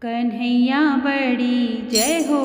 कन्हैया बड़ी जय हो,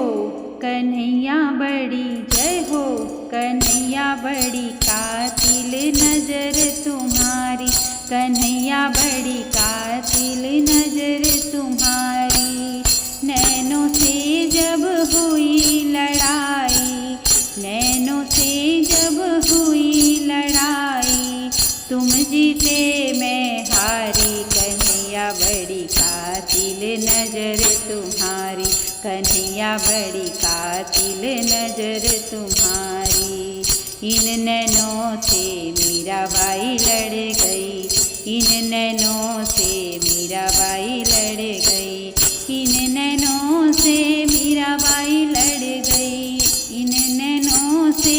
कन्हैया बड़ी जय हो, कन्हैया बड़ी कातिल नजर तुम्हारी, कन्हैया बड़ी कातिल नजर तुम्हारी। नैनों से जब हुई लड़ाई, नैनों से जब हुई लड़ाई, तुम जीते मैं हारी, कन्हैया बड़ी कातिल नजर तुम्हारी, कन्हैया बड़ी कातिल नजर तुम्हारी। इन नैनों से मीराबाई लड़ गई, इन नैनों से मीराबाई लड़ गई, इन नैनों से मीराबाई लड़ गई, इन नैनों से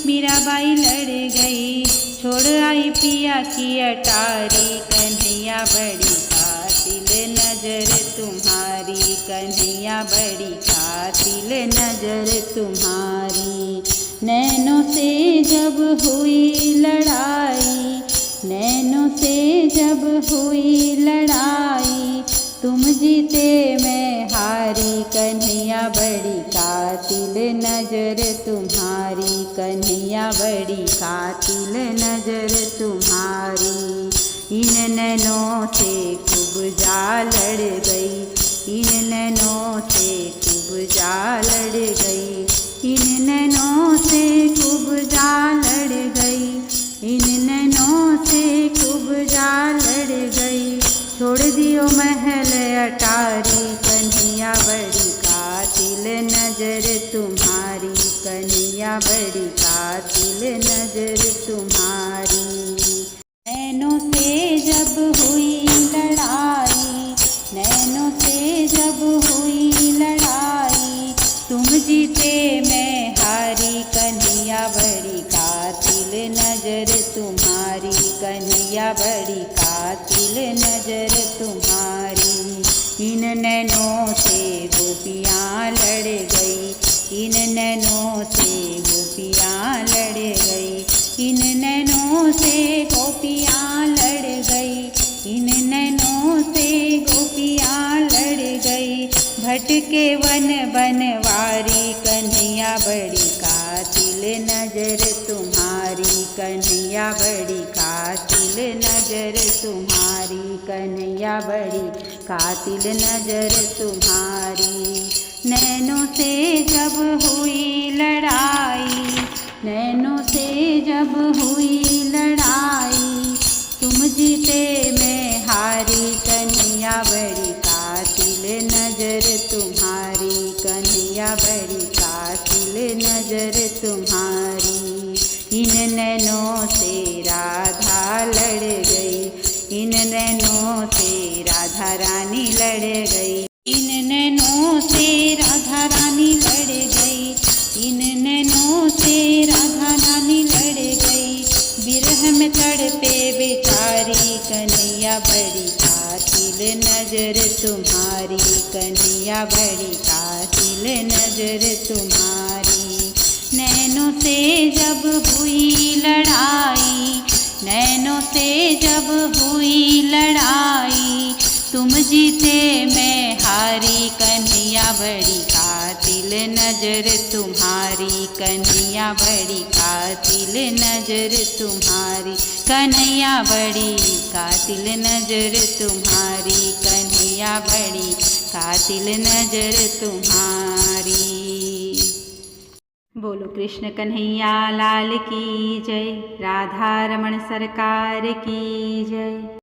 मीराबाई लड़ गई। छोड़ आई पिया की अटारी, कन्हैया बड़ी कातिल नजर तुम्हारी, कन्हैया बड़ी कातिल नजर तुम्हारी। नैनों से जब हुई लड़ाई, नैनों से जब हुई लड़ाई, तुम जीते मैं हारी, कन्हैया बड़ी कातिल नजर तुम्हारी, कन्हैया बड़ी कातिल नजर तुम्हारी। इन नैनों से खूब जा लड़ गई, इन नैनों से खूब जा लड़ गई, इन नैनों से खूब जा लड़ गई, इन नैनों से खूब जा लड़ गई। छोड़ दियो महल अटारी, कन्हैया बड़ी कातिल नजर तुम्हारी, कन्हैया बड़ी कातिल नजर तुम्हारी। नैनों से जब हुई लड़ाई, नैनों से जब हुई लड़ाई, तुम जीते मैं हारी, कन्हैया बड़ी कातिल नजर तुम्हारी, कन्हैया बड़ी कातिल नजर तुम्हारी। इन नैनों से गोपियाँ लड़ गई, इन नैनों से गोपियाँ लड़ गई, इन नैनों से गोपियाँ लड़ गई, इन नैनों से गोपियाँ लड़ गई। भटके वन बनवारी, कन्हैया बड़ी कातिल नजर तुम्हारी, कन्हैया बड़ी कातिल नजर तुम्हारी, कन्हैया बड़ी कातिल नजर तुम्हारी। नैनों से जब हुई लड़ाई, नैनों से जब हुई लड़ाई, तुम जीते मैं हारी, कन्हैया बड़ी कातिल नजर तुम्हारी, कन्हैया बड़ी कातिल नजर तुम्हारी। इन नैनों से राधा लड़ गई, इन नैनों से राधा रानी लड़ गई, इन नैनों से राधा रानी लड़ गई, इन नैनों से राधा रानी लड़ गई। बिरह में तड़पे बेचारी, कन्हैया बड़ी कातिल नजर तुम्हारी, कन्हैया बड़ी कातिल नजर तुम्हारी। नैनों से जब हुई लड़ाई, नैनों से जब हुई लड़ाई, तुम जीते मैं हारी, कन्हैया बड़ी कातिल नजर तुम्हारी, कन्हैया बड़ी कातिल नजर तुम्हारी, कन्हैया बड़ी कातिल नजर तुम्हारी, कन्हैया बड़ी कातिल नजर तुम्हारी। बोलो कृष्ण कन्हैया लाल की जय, राधा रमण सरकार की जय।